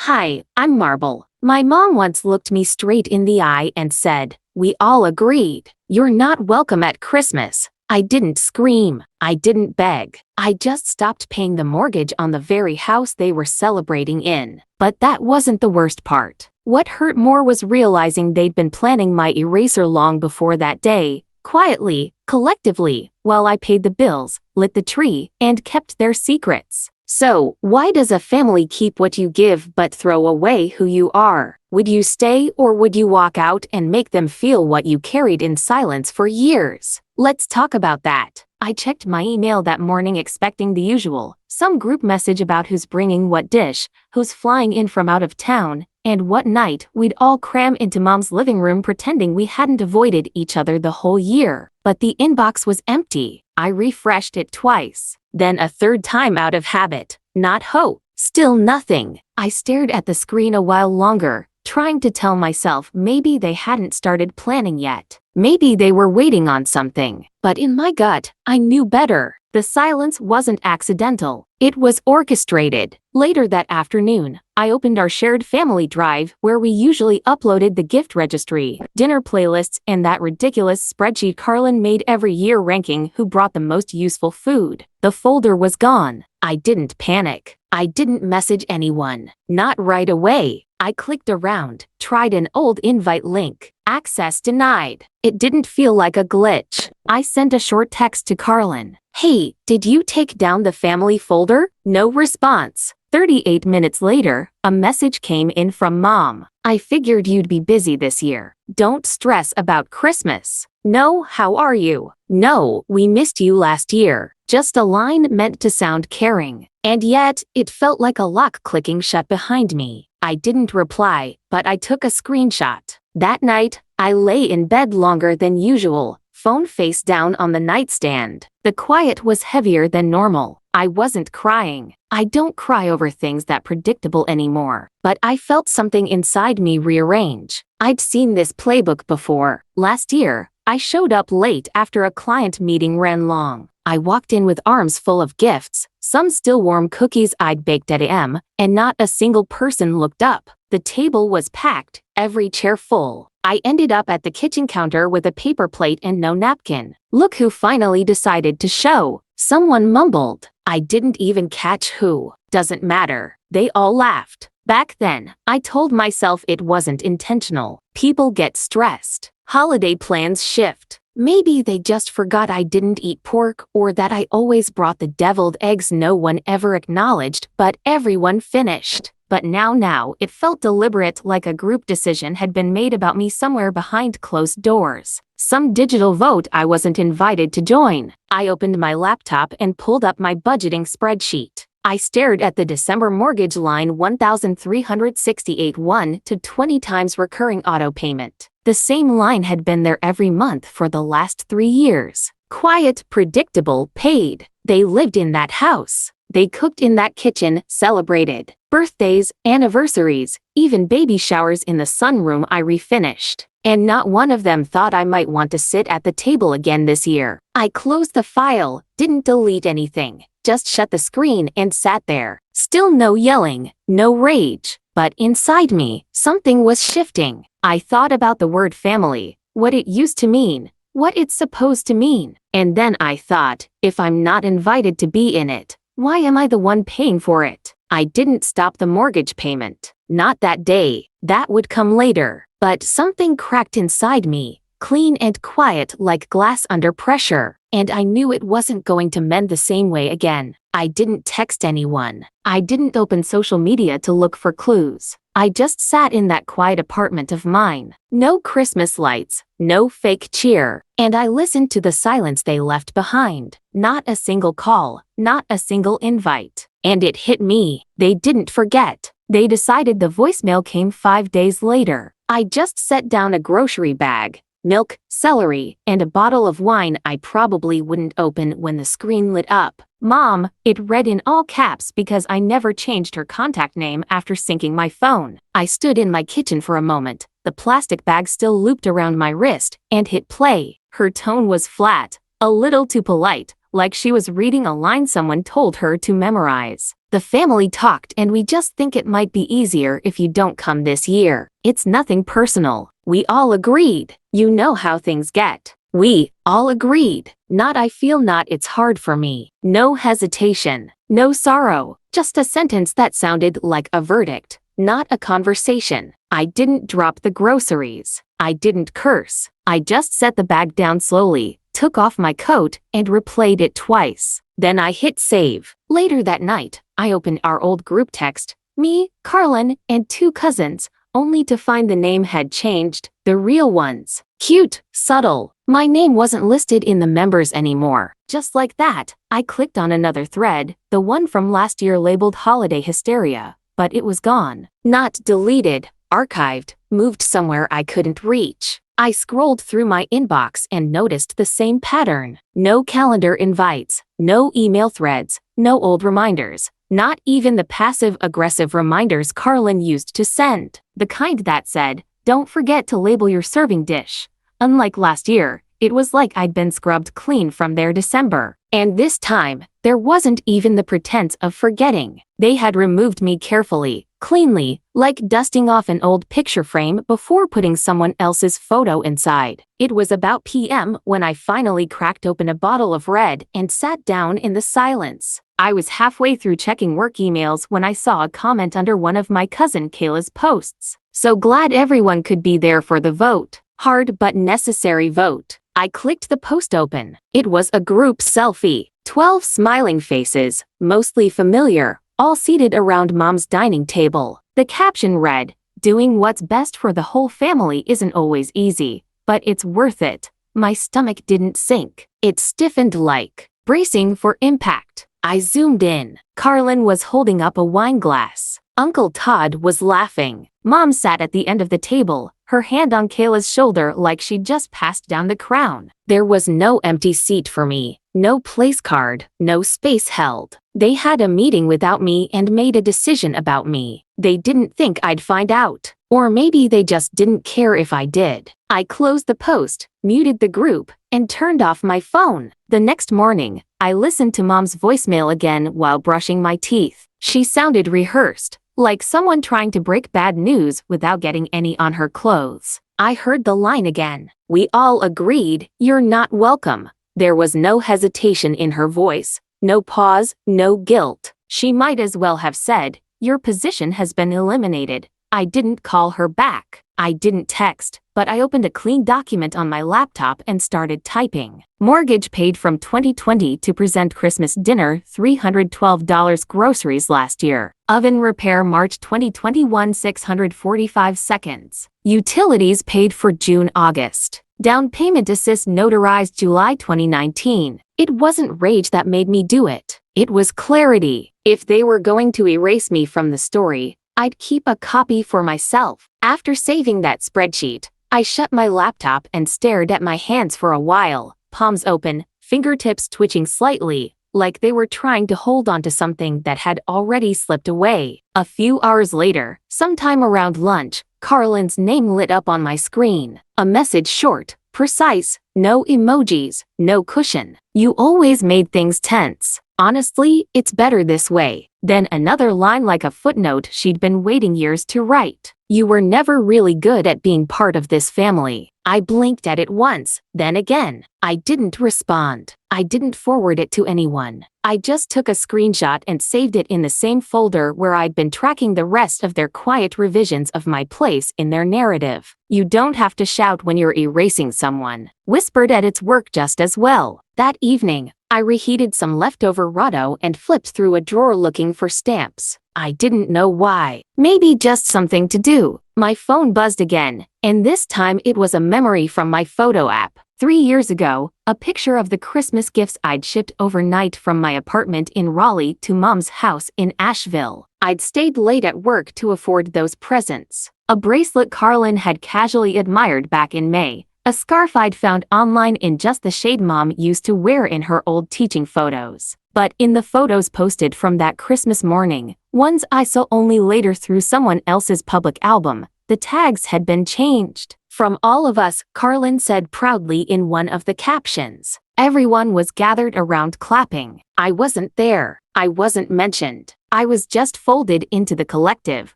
Hi, I'm Marble. My mom once looked me straight in the eye and said, "We all agreed. You're not welcome at Christmas." I didn't scream. I didn't beg. I just stopped paying the mortgage on the very house they were celebrating in. But that wasn't the worst part. What hurt more was realizing they'd been planning my eraser long before that day, quietly, collectively, while I paid the bills, lit the tree, and kept their secrets. So, why does a family keep what you give but throw away who you are? Would you stay or would you walk out and make them feel what you carried in silence for years? Let's talk about that. I checked my email that morning expecting the usual, some group message about who's bringing what dish, who's flying in from out of town, and what night we'd all cram into mom's living room pretending we hadn't avoided each other the whole year. But the inbox was empty. I refreshed it twice, then a third time out of habit, not hope. Still nothing. I stared at the screen a while longer, trying to tell myself maybe they hadn't started planning yet. Maybe they were waiting on something. But in my gut, I knew better. The silence wasn't accidental. It was orchestrated. Later that afternoon, I opened our shared family drive where we usually uploaded the gift registry, dinner playlists, and that ridiculous spreadsheet Carlin made every year ranking who brought the most useful food. The folder was gone. I didn't panic. I didn't message anyone. Not right away. I clicked around, tried an old invite link. Access denied. It didn't feel like a glitch. I sent a short text to Carlin. "Hey, did you take down the family folder?" No response. 38 minutes later, a message came in from Mom. "I figured you'd be busy this year. Don't stress about Christmas. No, how are you? No, we missed you last year." Just a line meant to sound caring. And yet, it felt like a lock clicking shut behind me. I didn't reply, but I took a screenshot. That night, I lay in bed longer than usual, phone face down on the nightstand. The quiet was heavier than normal. I wasn't crying. I don't cry over things that predictable anymore. But I felt something inside me rearrange. I'd seen this playbook before. Last year, I showed up late after a client meeting ran long. I walked in with arms full of gifts, some still warm cookies I'd baked at AM, and not a single person looked up. The table was packed, every chair full. I ended up at the kitchen counter with a paper plate and no napkin. "Look who finally decided to show," someone mumbled. I didn't even catch who. Doesn't matter. They all laughed. Back then, I told myself it wasn't intentional. People get stressed. Holiday plans shift. Maybe they just forgot I didn't eat pork or that I always brought the deviled eggs no one ever acknowledged, but everyone finished. But now it felt deliberate, like a group decision had been made about me somewhere behind closed doors. Some digital vote I wasn't invited to join. I opened my laptop and pulled up my budgeting spreadsheet. I stared at the December mortgage line 1,368 1 to 20 times recurring auto payment. The same line had been there every month for the last 3 years. Quiet, predictable, paid. They lived in that house. They cooked in that kitchen, celebrated birthdays, anniversaries, even baby showers in the sunroom I refinished. And not one of them thought I might want to sit at the table again this year. I closed the file, didn't delete anything, just shut the screen and sat there. Still no yelling, no rage. But inside me, something was shifting. I thought about the word family, what it used to mean, what it's supposed to mean. And then I thought, if I'm not invited to be in it, why am I the one paying for it? I didn't stop the mortgage payment. Not that day. That would come later. But something cracked inside me, clean and quiet like glass under pressure. And I knew it wasn't going to mend the same way again. I didn't text anyone. I didn't open social media to look for clues. I just sat in that quiet apartment of mine. No Christmas lights, no fake cheer. And I listened to the silence they left behind. Not a single call, not a single invite. And it hit me. They didn't forget. They decided. The voicemail came 5 days later. I just set down a grocery bag, milk, celery, and a bottle of wine I probably wouldn't open when the screen lit up. "Mom," it read in all caps because I never changed her contact name after syncing my phone. I stood in my kitchen for a moment, the plastic bag still looped around my wrist, and hit play. Her tone was flat, a little too polite, like she was reading a line someone told her to memorize. The family talked and we just think it might be easier if you don't come this year. It's nothing personal. We all agreed. You know how things get. We all agreed. Not I feel not it's hard for me. No hesitation. No sorrow. Just a sentence that sounded like a verdict, not a conversation. I didn't drop the groceries. I didn't curse. I just set the bag down slowly, took off my coat, and replayed it twice. Then I hit save. Later that night, I opened our old group text, me, Carlin, and 2 cousins, only to find the name had changed, the real ones. Cute, subtle. My name wasn't listed in the members anymore. Just like that, I clicked on another thread, the one from last year labeled Holiday Hysteria, but it was gone. Not deleted, archived, moved somewhere I couldn't reach. I scrolled through my inbox and noticed the same pattern. No calendar invites, no email threads, no old reminders, not even the passive-aggressive reminders Carlin used to send. The kind that said, "Don't forget to label your serving dish." Unlike last year, it was like I'd been scrubbed clean from their December. And this time, there wasn't even the pretense of forgetting. They had removed me carefully, cleanly, like dusting off an old picture frame before putting someone else's photo inside. It was about PM when I finally cracked open a bottle of red and sat down in the silence. I was halfway through checking work emails when I saw a comment under one of my cousin Kayla's posts. So glad everyone could be there for the vote. Hard but necessary vote. I clicked the post open. It was a group selfie. 12 smiling faces, mostly familiar, all seated around Mom's dining table. The caption read, "Doing what's best for the whole family isn't always easy, but it's worth it." My stomach didn't sink. It stiffened like bracing for impact. I zoomed in. Carlin was holding up a wine glass. Uncle Todd was laughing. Mom sat at the end of the table, her hand on Kayla's shoulder like she'd just passed down the crown. There was no empty seat for me, no place card, no space held. They had a meeting without me and made a decision about me. They didn't think I'd find out. Or maybe they just didn't care if I did. I closed the post, muted the group, and turned off my phone. The next morning, I listened to Mom's voicemail again while brushing my teeth. She sounded rehearsed, like someone trying to break bad news without getting any on her clothes. I heard the line again. We all agreed, "You're not welcome." There was no hesitation in her voice, no pause, no guilt. She might as well have said, "Your position has been eliminated." I didn't call her back. I didn't text, but I opened a clean document on my laptop and started typing. Mortgage paid from 2020 to present Christmas dinner, $312 groceries last year. Oven repair March 2021, 645 seconds. Utilities paid for June, August. Down payment assist notarized July 2019. It wasn't rage that made me do it. It was clarity. If they were going to erase me from the story, I'd keep a copy for myself. After saving that spreadsheet, I shut my laptop and stared at my hands for a while, palms open, fingertips twitching slightly, like they were trying to hold onto something that had already slipped away. A few hours later, sometime around lunch, Carlin's name lit up on my screen. A message short, precise, no emojis, no cushion. "You always made things tense. Honestly, it's better this way." Then another line like a footnote she'd been waiting years to write. "You were never really good at being part of this family." I blinked at it once, then again. I didn't respond. I didn't forward it to anyone. I just took a screenshot and saved it in the same folder where I'd been tracking the rest of their quiet revisions of my place in their narrative. You don't have to shout when you're erasing someone. Whispered edits work just as well. That evening, I reheated some leftover Rotto and flipped through a drawer looking for stamps. I didn't know why. Maybe just something to do. My phone buzzed again, and this time it was a memory from my photo app. 3 years ago, a picture of the Christmas gifts I'd shipped overnight from my apartment in Raleigh to Mom's house in Asheville. I'd stayed late at work to afford those presents. A bracelet Carlin had casually admired back in May. A scarf I'd found online in just the shade Mom used to wear in her old teaching photos. But in the photos posted from that Christmas morning, ones I saw only later through someone else's public album, the tags had been changed. "From all of us," Carlin said proudly in one of the captions. Everyone was gathered around clapping. I wasn't there. I wasn't mentioned. I was just folded into the collective,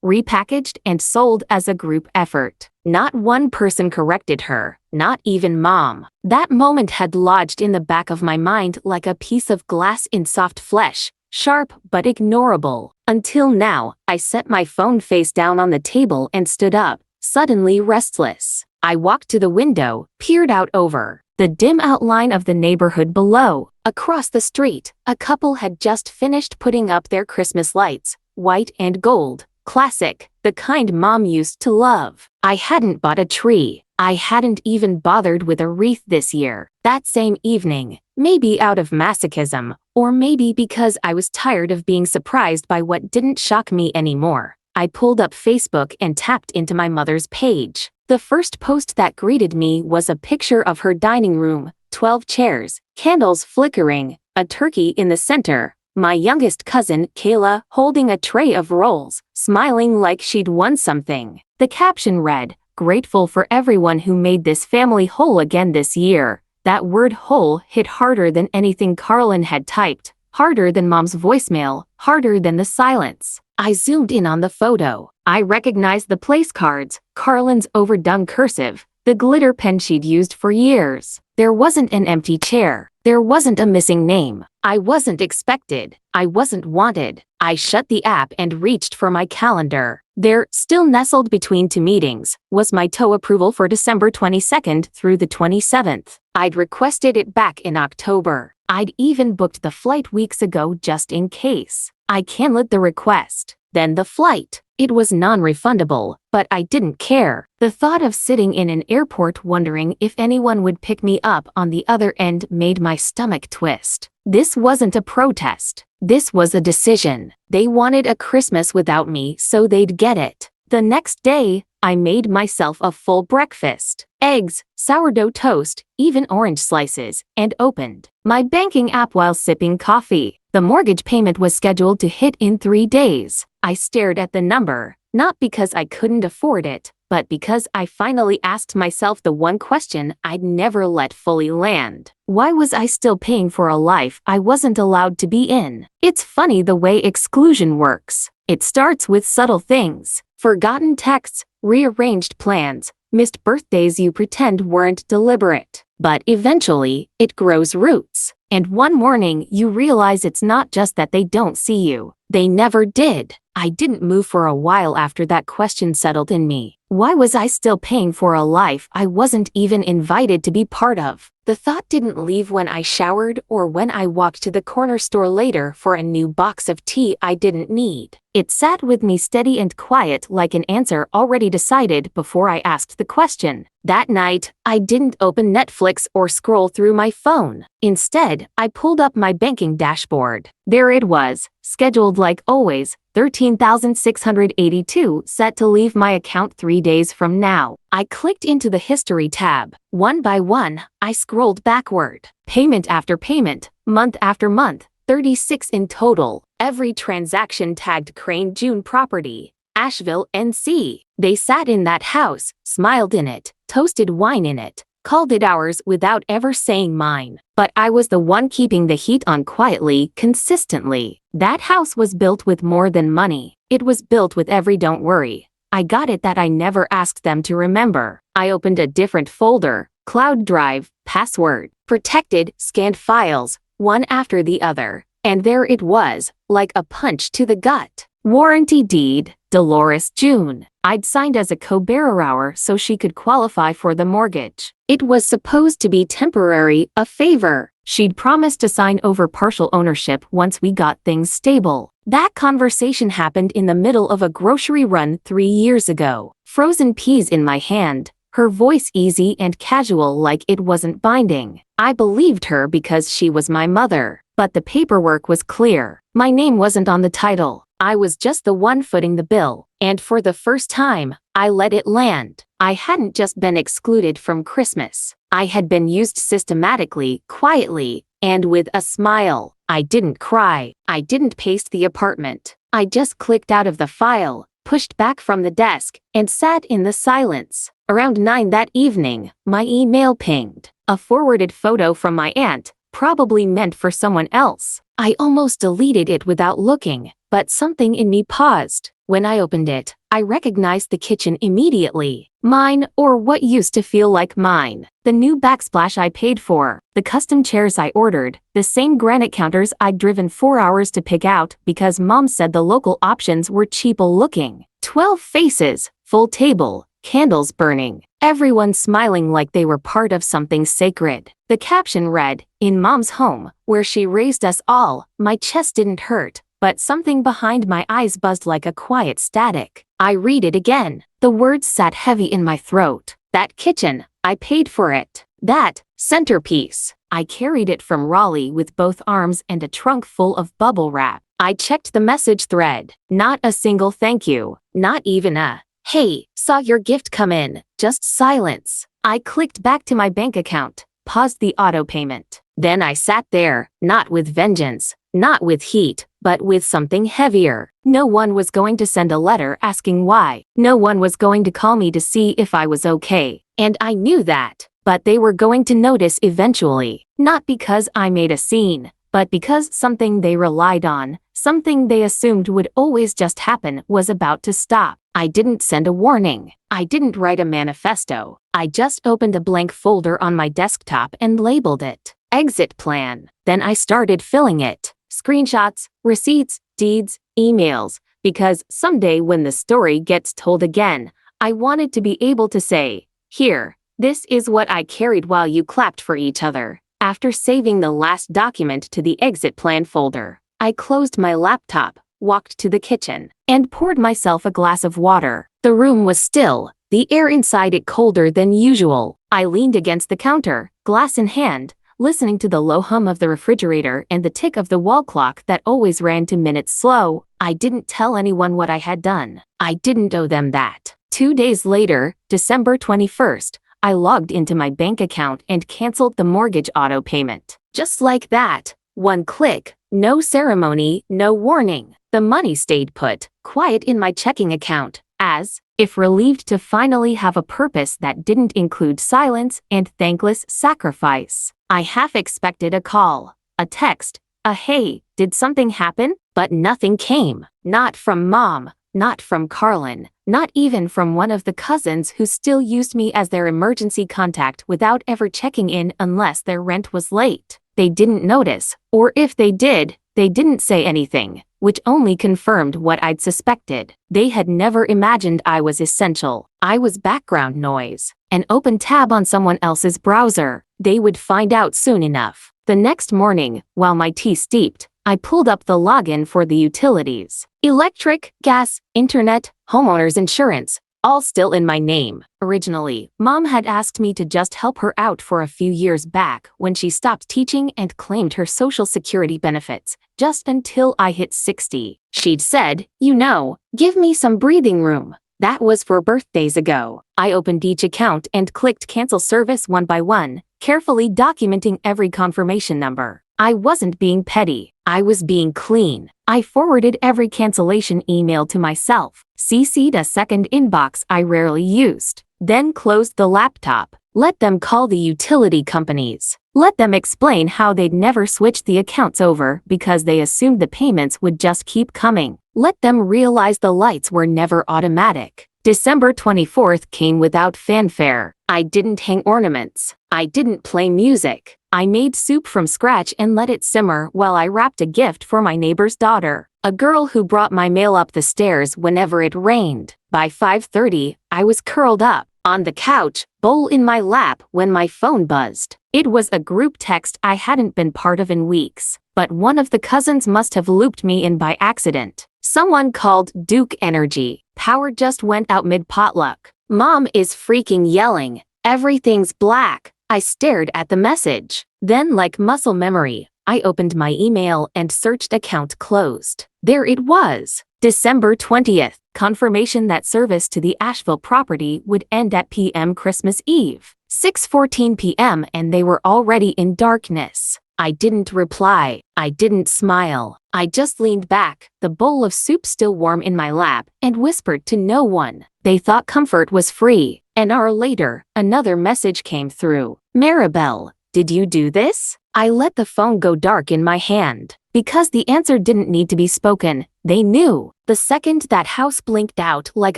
repackaged and sold as a group effort. Not one person corrected her, not even Mom. That moment had lodged in the back of my mind like a piece of glass in soft flesh, sharp but ignorable. Until now, I set my phone face down on the table and stood up, suddenly restless. I walked to the window, peered out over the dim outline of the neighborhood below. Across the street, a couple had just finished putting up their Christmas lights, white and gold. Classic, the kind Mom used to love. I hadn't bought a tree. I hadn't even bothered with a wreath this year. That same evening, maybe out of masochism, or maybe because I was tired of being surprised by what didn't shock me anymore, I pulled up Facebook and tapped into my mother's page. The first post that greeted me was a picture of her dining room, 12 chairs, candles flickering, a turkey in the center, my youngest cousin, Kayla, holding a tray of rolls, smiling like she'd won something. The caption read, "Grateful for everyone who made this family whole again this year." That word whole hit harder than anything Carlin had typed, harder than Mom's voicemail, harder than the silence. I zoomed in on the photo. I recognized the place cards, Carlin's overdone cursive, the glitter pen she'd used for years. There wasn't an empty chair. There wasn't a missing name. I wasn't expected. I wasn't wanted. I shut the app and reached for my calendar. There, still nestled between two meetings, was my tow approval for December 22nd through the 27th. I'd requested it back in October. I'd even booked the flight weeks ago just in case. I canceled the request. Then the flight. It was non-refundable, but I didn't care. The thought of sitting in an airport wondering if anyone would pick me up on the other end made my stomach twist. This wasn't a protest. This was a decision. They wanted a Christmas without me, so they'd get it. The next day, I made myself a full breakfast. Eggs, sourdough toast, even orange slices, and opened my banking app while sipping coffee. The mortgage payment was scheduled to hit in 3 days. I stared at the number, not because I couldn't afford it, but because I finally asked myself the one question I'd never let fully land. Why was I still paying for a life I wasn't allowed to be in? It's funny the way exclusion works. It starts with subtle things. Forgotten texts, rearranged plans, missed birthdays you pretend weren't deliberate. But eventually, it grows roots. And one morning you realize it's not just that they don't see you. They never did. I didn't move for a while after that question settled in me. Why was I still paying for a life I wasn't even invited to be part of? The thought didn't leave when I showered or when I walked to the corner store later for a new box of tea I didn't need. It sat with me steady and quiet like an answer already decided before I asked the question. That night, I didn't open Netflix or scroll through my phone. Instead, I pulled up my banking dashboard. There it was, scheduled like always, $13,682 set to leave my account 3 days from now. I clicked into the history tab. One by one, I scrolled backward. Payment after payment, month after month, 36 in total. Every transaction tagged Crane June Property, Asheville, NC. They sat in that house, smiled in it, toasted wine in it, called it ours without ever saying mine. But I was the one keeping the heat on quietly, consistently. That house was built with more than money. It was built with every don't worry. I got it that I never asked them to remember. I opened a different folder, cloud drive, password, protected, scanned files, one after the other. And there it was, like a punch to the gut. Warranty deed, Dolores June. I'd signed as a co-bearer so she could qualify for the mortgage. It was supposed to be temporary, a favor. She'd promised to sign over partial ownership once we got things stable. That conversation happened in the middle of a grocery run 3 years ago. Frozen peas in my hand, her voice easy and casual like it wasn't binding. I believed her because she was my mother. But the paperwork was clear. My name wasn't on the title. I was just the one footing the bill. And for the first time, I let it land. I hadn't just been excluded from Christmas. I had been used systematically, quietly, and with a smile. I didn't cry. I didn't pace the apartment. I just clicked out of the file, pushed back from the desk, and sat in the silence. Around 9 that evening, my email pinged. A forwarded photo from my aunt, probably meant for someone else. I almost deleted it without looking, but something in me paused. When I opened it, I recognized the kitchen immediately. Mine, or what used to feel like mine. The new backsplash I paid for, the custom chairs I ordered, the same granite counters I'd driven 4 hours to pick out because Mom said the local options were cheaper looking. 12 faces, full table, candles burning, everyone smiling like they were part of something sacred. The caption read, "In Mom's home, where she raised us all." My chest didn't hurt, but something behind my eyes buzzed like a quiet static. I read it again. The words sat heavy in my throat. That kitchen, I paid for it. That centerpiece. I carried it from Raleigh with both arms and a trunk full of bubble wrap. I checked the message thread. Not a single thank you. Not even a, "Hey, saw your gift come in." Just silence. I clicked back to my bank account, paused the auto payment. Then I sat there, not with vengeance, not with heat, but with something heavier. No one was going to send a letter asking why. No one was going to call me to see if I was okay. And I knew that. But they were going to notice eventually. Not because I made a scene, but because something they relied on, something they assumed would always just happen, was about to stop. I didn't send a warning. I didn't write a manifesto. I just opened a blank folder on my desktop and labeled it Exit Plan. Then I started filling it. Screenshots, receipts, deeds, emails. Because someday when the story gets told again, I wanted to be able to say, "Here, this is what I carried while you clapped for each other." After saving the last document to the Exit Plan folder, I closed my laptop, walked to the kitchen, and poured myself a glass of water. The room was still, the air inside it colder than usual. I leaned against the counter, glass in hand, listening to the low hum of the refrigerator and the tick of the wall clock that always ran 2 minutes slow. I didn't tell anyone what I had done. I didn't owe them that. 2 days later, December 21st, I logged into my bank account and canceled the mortgage auto payment. Just like that. One click, no ceremony, no warning. The money stayed put, quiet in my checking account, as if relieved to finally have a purpose that didn't include silence and thankless sacrifice. I half expected a call, a text, a "Hey, did something happen?" But nothing came. Not from Mom, not from Carlin, not even from one of the cousins who still used me as their emergency contact without ever checking in unless their rent was late. They didn't notice, or if they did, they didn't say anything, which only confirmed what I'd suspected. They had never imagined I was essential. I was background noise, an open tab on someone else's browser. They would find out soon enough. The next morning, while my tea steeped, I pulled up the login for the utilities. Electric, gas, internet, homeowner's insurance, all still in my name. Originally, Mom had asked me to just help her out for a few years back when she stopped teaching and claimed her Social Security benefits, just until I hit 60. She'd said, "Give me some breathing room." That was 4 birthdays ago. I opened each account and clicked cancel service one by one, carefully documenting every confirmation number. I wasn't being petty. I was being clean. I forwarded every cancellation email to myself, CC'd a second inbox I rarely used, then closed the laptop. Let them call the utility companies. Let them explain how they'd never switched the accounts over because they assumed the payments would just keep coming. Let them realize the lights were never automatic. December 24th came without fanfare. I didn't hang ornaments. I didn't play music. I made soup from scratch and let it simmer while I wrapped a gift for my neighbor's daughter, a girl who brought my mail up the stairs whenever it rained. By 5:30, I was curled up on the couch, bowl in my lap, when my phone buzzed. It was a group text I hadn't been part of in weeks, but one of the cousins must have looped me in by accident. Someone called Duke Energy. Power just went out mid-potluck. Mom is freaking yelling. Everything's black. I stared at the message. Then, like muscle memory, I opened my email and searched account closed. There it was. December 20th. Confirmation that service to the Asheville property would end at p.m. Christmas Eve. 6:14 p.m. and they were already in darkness. I didn't reply. I didn't smile. I just leaned back, the bowl of soup still warm in my lap, and whispered to no one. They thought comfort was free. An hour later, another message came through. Maribel, did you do this? I let the phone go dark in my hand. Because the answer didn't need to be spoken, they knew. The second that house blinked out like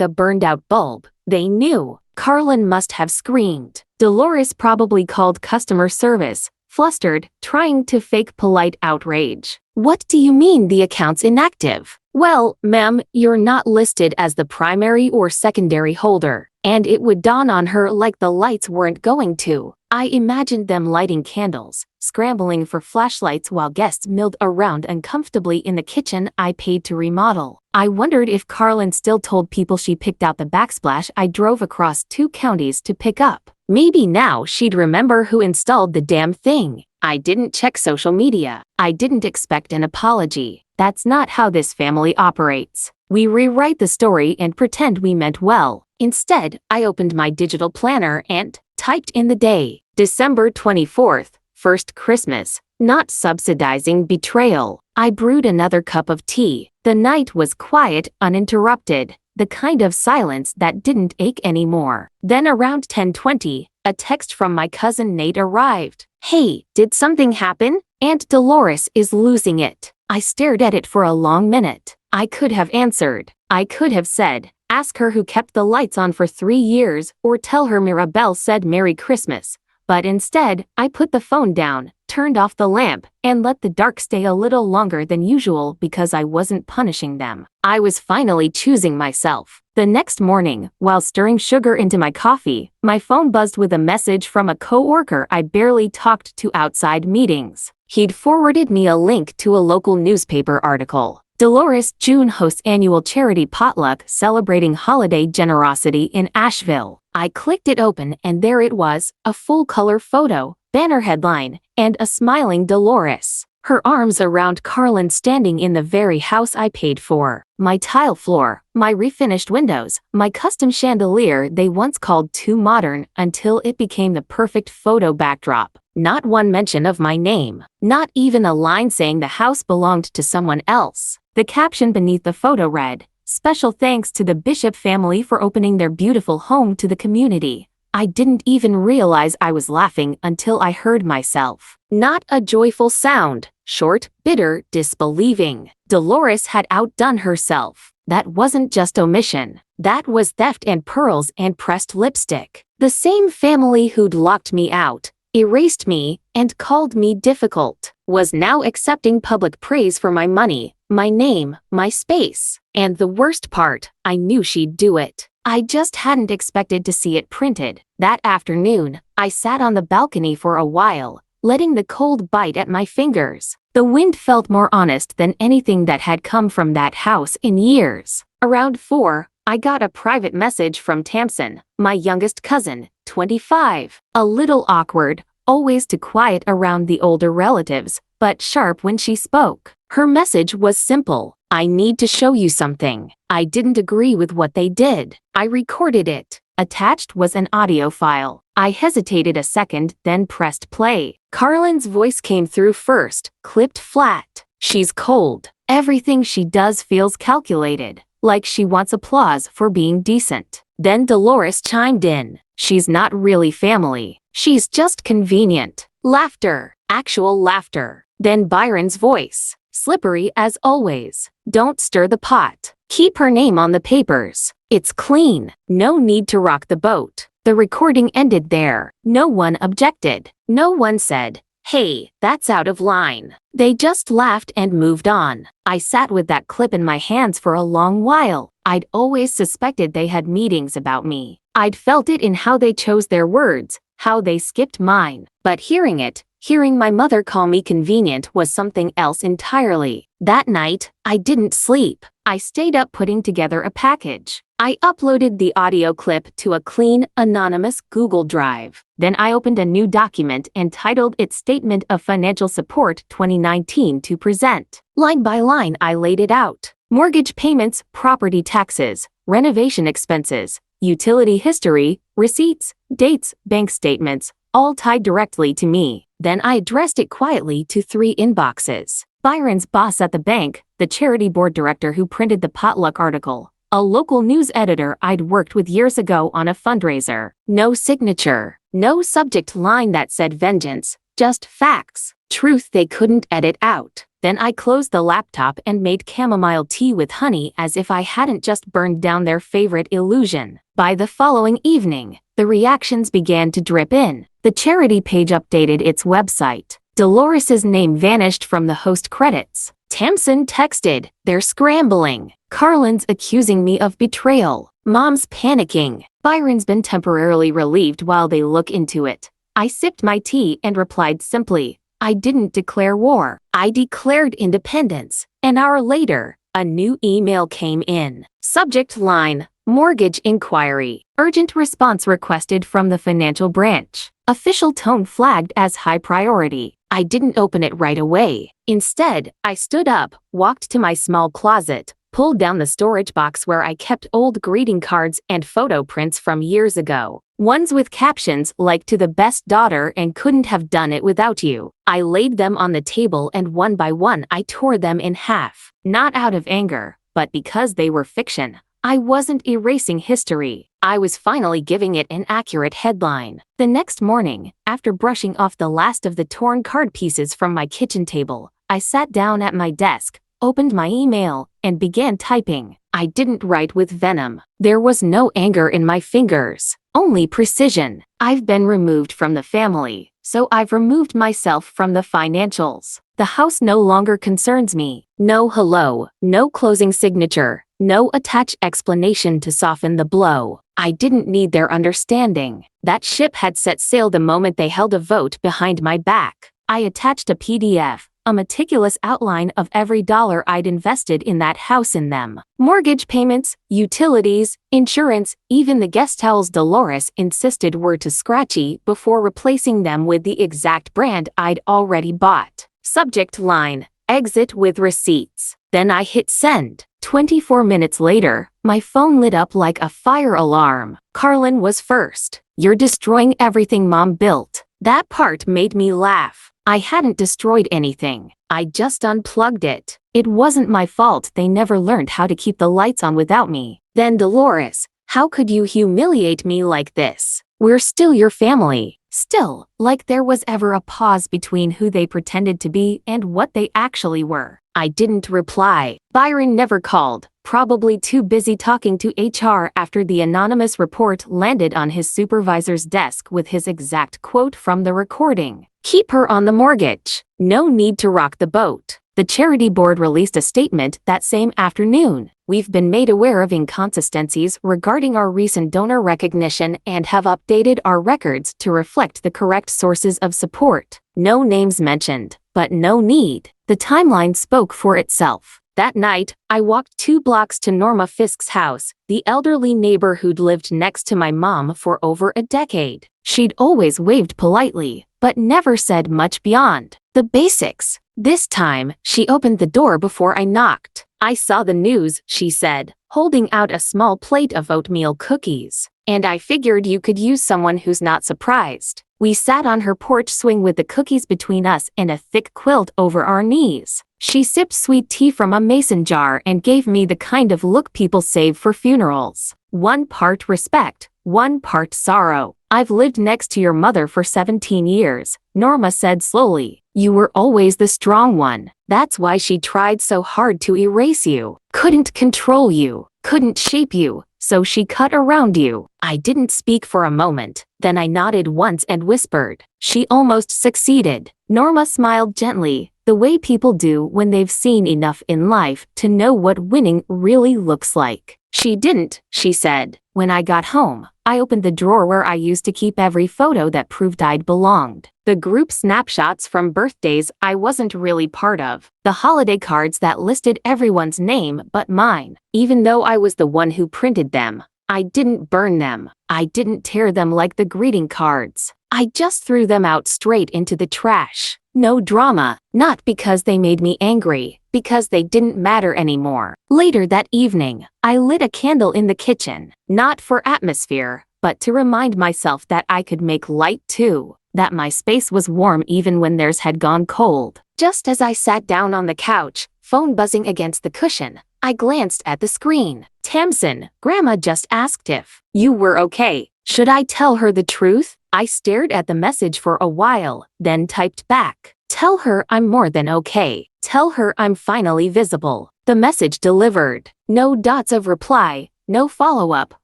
a burned-out bulb, they knew. Carlin must have screamed. Dolores probably called customer service, flustered, trying to fake polite outrage. What do you mean the account's inactive? Well, ma'am, you're not listed as the primary or secondary holder. And it would dawn on her like the lights weren't going to. I imagined them lighting candles, scrambling for flashlights while guests milled around uncomfortably in the kitchen I paid to remodel. I wondered if Carlin still told people she picked out the backsplash I drove across 2 counties to pick up. Maybe now she'd remember who installed the damn thing. I didn't check social media. I didn't expect an apology. That's not how this family operates. We rewrite the story and pretend we meant well. Instead, I opened my digital planner and typed in the day, December 24th, first Christmas, not subsidizing betrayal. I brewed another cup of tea. The night was quiet, uninterrupted, the kind of silence that didn't ache anymore. Then around 10:20, a text from my cousin Nate arrived. Hey, did something happen? Aunt Dolores is losing it. I stared at it for a long minute. I could have answered. I could have said, ask her who kept the lights on for 3 years, or tell her Mirabelle said Merry Christmas. But instead, I put the phone down, turned off the lamp, and let the dark stay a little longer than usual because I wasn't punishing them. I was finally choosing myself. The next morning, while stirring sugar into my coffee, my phone buzzed with a message from a coworker I barely talked to outside meetings. He'd forwarded me a link to a local newspaper article. Dolores June hosts annual charity potluck celebrating holiday generosity in Asheville. I clicked it open and there it was, a full-color photo, banner headline, and a smiling Dolores. Her arms around Carlin standing in the very house I paid for. My tile floor, my refinished windows, my custom chandelier they once called too modern until it became the perfect photo backdrop. Not one mention of my name. Not even a line saying the house belonged to someone else. The caption beneath the photo read, "Special thanks to the Bishop family for opening their beautiful home to the community." I didn't even realize I was laughing until I heard myself. Not a joyful sound, short, bitter, disbelieving. Dolores had outdone herself. That wasn't just omission. That was theft and pearls and pressed lipstick. The same family who'd locked me out, erased me, and called me difficult, was now accepting public praise for my money, my name, my space. And the worst part, I knew she'd do it. I just hadn't expected to see it printed. That afternoon, I sat on the balcony for a while, letting the cold bite at my fingers. The wind felt more honest than anything that had come from that house in years. Around 4, I got a private message from Tamsin, my youngest cousin, 25. A little awkward, always too quiet around the older relatives, but sharp when she spoke. Her message was simple. I need to show you something. I didn't agree with what they did. I recorded it. Attached was an audio file. I hesitated a second, then pressed play. Carlin's voice came through first, clipped flat. She's cold. Everything she does feels calculated, like she wants applause for being decent. Then Dolores chimed in. She's not really family. She's just convenient. Laughter. Actual laughter. Then Byron's voice. Slippery as always. Don't stir the pot. Keep her name on the papers. It's clean. No need to rock the boat. The recording ended there. No one objected. No one said, "Hey, that's out of line." They just laughed and moved on. I sat with that clip in my hands for a long while. I'd always suspected they had meetings about me. I'd felt it in how they chose their words, how they skipped mine. But hearing my mother call me convenient was something else entirely. That night, I didn't sleep. I stayed up putting together a package. I uploaded the audio clip to a clean, anonymous Google Drive. Then I opened a new document and titled it Statement of Financial Support 2019 to present. Line by line, I laid it out. Mortgage payments, property taxes, renovation expenses, utility history, receipts, dates, bank statements, all tied directly to me. Then I addressed it quietly to 3 inboxes. Byron's boss at the bank, the charity board director who printed the potluck article, a local news editor I'd worked with years ago on a fundraiser. No signature. No subject line that said vengeance, just facts. Truth they couldn't edit out. Then I closed the laptop and made chamomile tea with honey as if I hadn't just burned down their favorite illusion. By the following evening, the reactions began to drip in. The charity page updated its website. Dolores's name vanished from the host credits. Tamsin texted, "They're scrambling." Carlin's accusing me of betrayal. Mom's panicking. Byron's been temporarily relieved while they look into it. I sipped my tea and replied simply, "I didn't declare war. I declared independence." An hour later, a new email came in. Subject line, mortgage inquiry. Urgent response requested from the financial branch. Official tone flagged as high priority. I didn't open it right away. Instead, I stood up, walked to my small closet, pulled down the storage box where I kept old greeting cards and photo prints from years ago. Ones with captions like "to the best daughter" and "couldn't have done it without you." I laid them on the table and one by one I tore them in half. Not out of anger, but because they were fiction. I wasn't erasing history. I was finally giving it an accurate headline. The next morning, after brushing off the last of the torn card pieces from my kitchen table, I sat down at my desk, opened my email, and began typing. I didn't write with venom. There was no anger in my fingers, only precision. I've been removed from the family, so I've removed myself from the financials. The house no longer concerns me. No hello, no closing signature, no attached explanation to soften the blow. I didn't need their understanding. That ship had set sail the moment they held a vote behind my back. I attached a PDF, a meticulous outline of every dollar I'd invested in that house in them. Mortgage payments, utilities, insurance, even the guest towels Dolores insisted were too scratchy before replacing them with the exact brand I'd already bought. Subject line, exit with receipts. Then I hit send. 24 minutes later, my phone lit up like a fire alarm. Carlin was first. "You're destroying everything Mom built." That part made me laugh. I hadn't destroyed anything. I just unplugged it. It wasn't my fault they never learned how to keep the lights on without me. Then Dolores, how could you humiliate me like this? We're still your family. Still, like there was ever a pause between who they pretended to be and what they actually were. I didn't reply. Byron never called, probably too busy talking to HR after the anonymous report landed on his supervisor's desk with his exact quote from the recording. "Keep her on the mortgage. No need to rock the boat." The charity board released a statement that same afternoon. "We've been made aware of inconsistencies regarding our recent donor recognition and have updated our records to reflect the correct sources of support." No names mentioned, but no need. The timeline spoke for itself. That night, I walked 2 blocks to Norma Fisk's house, the elderly neighbor who'd lived next to my mom for over a decade. She'd always waved politely, but never said much beyond the basics. This time, she opened the door before I knocked. "I saw the news," she said, holding out a small plate of oatmeal cookies. "And I figured you could use someone who's not surprised." We sat on her porch swing with the cookies between us and a thick quilt over our knees. She sipped sweet tea from a mason jar and gave me the kind of look people save for funerals. One part respect, one part sorrow. "I've lived next to your mother for 17 years, Norma said slowly. "You were always the strong one. That's why she tried so hard to erase you. Couldn't control you, couldn't shape you, so she cut around you." I didn't speak for a moment, then I nodded once and whispered, "She almost succeeded." Norma smiled gently, the way people do when they've seen enough in life to know what winning really looks like. "She didn't," she said. When I got home, I opened the drawer where I used to keep every photo that proved I'd belonged. The group snapshots from birthdays I wasn't really part of. The holiday cards that listed everyone's name but mine. Even though I was the one who printed them, I didn't burn them. I didn't tear them like the greeting cards. I just threw them out straight into the trash. No drama, not because they made me angry, because they didn't matter anymore. Later that evening, I lit a candle in the kitchen, not for atmosphere, but to remind myself that I could make light too, that my space was warm even when theirs had gone cold. Just as I sat down on the couch, phone buzzing against the cushion, I glanced at the screen. "Tamsin, Grandma just asked if you were okay. Should I tell her the truth?" I stared at the message for a while, then typed back. Tell her I'm more than okay. Tell her I'm finally visible. The message delivered. No dots of reply, no follow-up,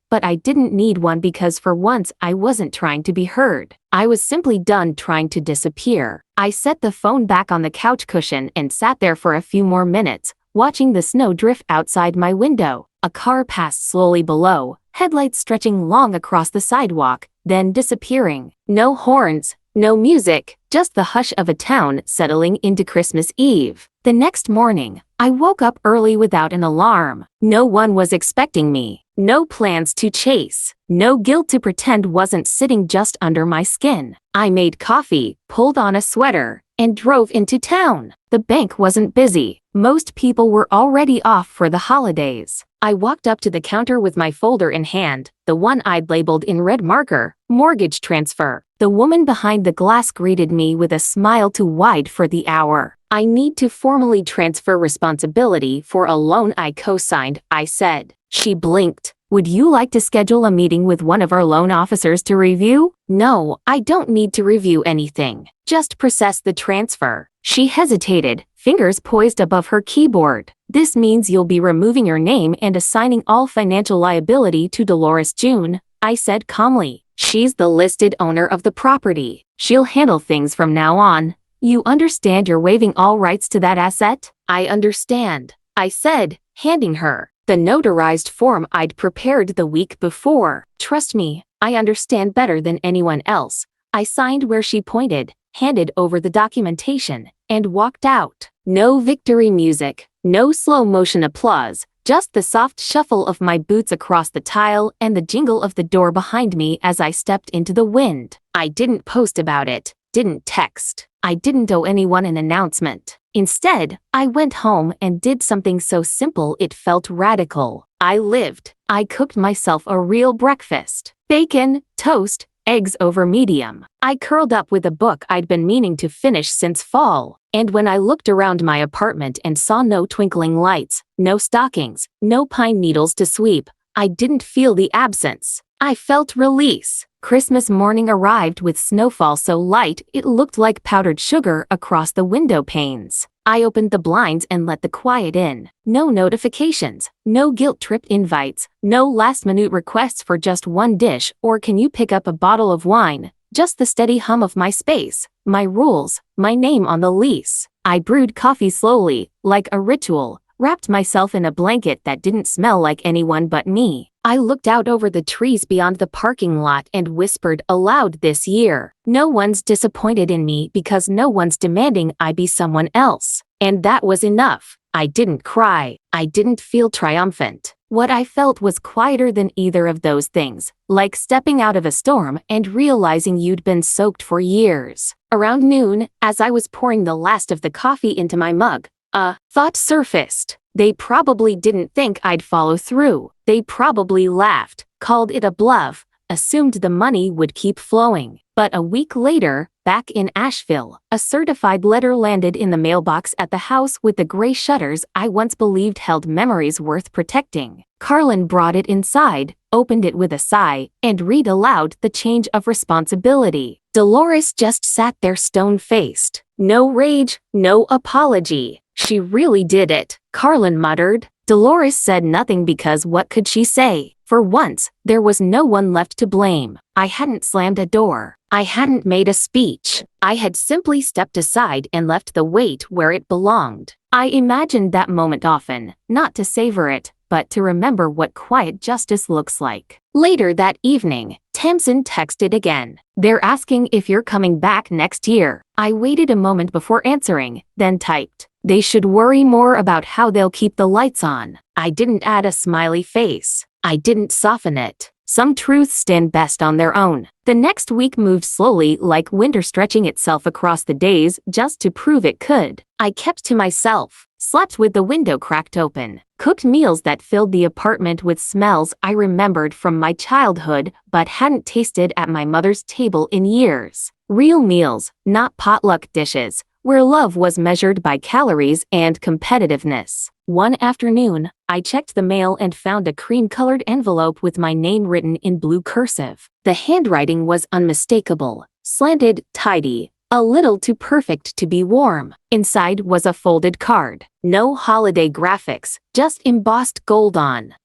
but I didn't need one because for once I wasn't trying to be heard. I was simply done trying to disappear. I set the phone back on the couch cushion and sat there for a few more minutes, watching the snow drift outside my window. A car passed slowly below, headlights stretching long across the sidewalk, then disappearing. No horns, no music, just the hush of a town settling into Christmas Eve. The next morning, I woke up early without an alarm. No one was expecting me. No plans to chase. No guilt to pretend wasn't sitting just under my skin. I made coffee, pulled on a sweater, and drove into town. The bank wasn't busy. Most people were already off for the holidays. I walked up to the counter with my folder in hand, the one I'd labeled in red marker, mortgage transfer. The woman behind the glass greeted me with a smile too wide for the hour. I need to formally transfer responsibility for a loan I co-signed, I said. She blinked. Would you like to schedule a meeting with one of our loan officers to review? No, I don't need to review anything. Just process the transfer. She hesitated, fingers poised above her keyboard. This means you'll be removing your name and assigning all financial liability to Dolores June, I said calmly. She's the listed owner of the property. She'll handle things from now on. You understand you're waiving all rights to that asset? I understand, I said, handing her the notarized form I'd prepared the week before. Trust me, I understand better than anyone else. I signed where she pointed, handed over the documentation, and walked out. No victory music, no slow motion applause, just the soft shuffle of my boots across the tile and the jingle of the door behind me as I stepped into the wind. I didn't post about it, didn't text. I didn't owe anyone an announcement. Instead, I went home and did something so simple it felt radical. I lived. I cooked myself a real breakfast. Bacon, toast, eggs over medium. I curled up with a book I'd been meaning to finish since fall. And when I looked around my apartment and saw no twinkling lights, no stockings, no pine needles to sweep, I didn't feel the absence. I felt release. Christmas morning arrived with snowfall so light it looked like powdered sugar across the window panes. I opened the blinds and let the quiet in. No notifications, no guilt-tripped invites, no last-minute requests for just one dish or can you pick up a bottle of wine. Just the steady hum of my space, my rules, my name on the lease. I brewed coffee slowly, like a ritual, wrapped myself in a blanket that didn't smell like anyone but me. I looked out over the trees beyond the parking lot and whispered aloud this year. No one's disappointed in me because no one's demanding I be someone else. And that was enough. I didn't cry. I didn't feel triumphant. What I felt was quieter than either of those things, like stepping out of a storm and realizing you'd been soaked for years. Around noon, as I was pouring the last of the coffee into my mug, a thought surfaced. They probably didn't think I'd follow through. They probably laughed, called it a bluff, assumed the money would keep flowing. But a week later, back in Asheville, a certified letter landed in the mailbox at the house with the gray shutters I once believed held memories worth protecting. Carlin brought it inside, opened it with a sigh, and read aloud the change of responsibility. Dolores just sat there stone-faced. No rage, no apology. She really did it, Carlin muttered. Dolores said nothing because what could she say? For once, there was no one left to blame. I hadn't slammed a door. I hadn't made a speech. I had simply stepped aside and left the weight where it belonged. I imagined that moment often, not to savor it, but to remember what quiet justice looks like. Later that evening, Tamsin texted again. They're asking if you're coming back next year. I waited a moment before answering, then typed. They should worry more about how they'll keep the lights on. I didn't add a smiley face. I didn't soften it. Some truths stand best on their own. The next week moved slowly, like winter stretching itself across the days just to prove it could. I kept to myself, slept with the window cracked open, cooked meals that filled the apartment with smells I remembered from my childhood but hadn't tasted at my mother's table in years. Real meals, not potluck dishes, where love was measured by calories and competitiveness. One afternoon, I checked the mail and found a cream-colored envelope with my name written in blue cursive. The handwriting was unmistakable, slanted, tidy, a little too perfect to be warm. Inside was a folded card. No holiday graphics, just embossed gold on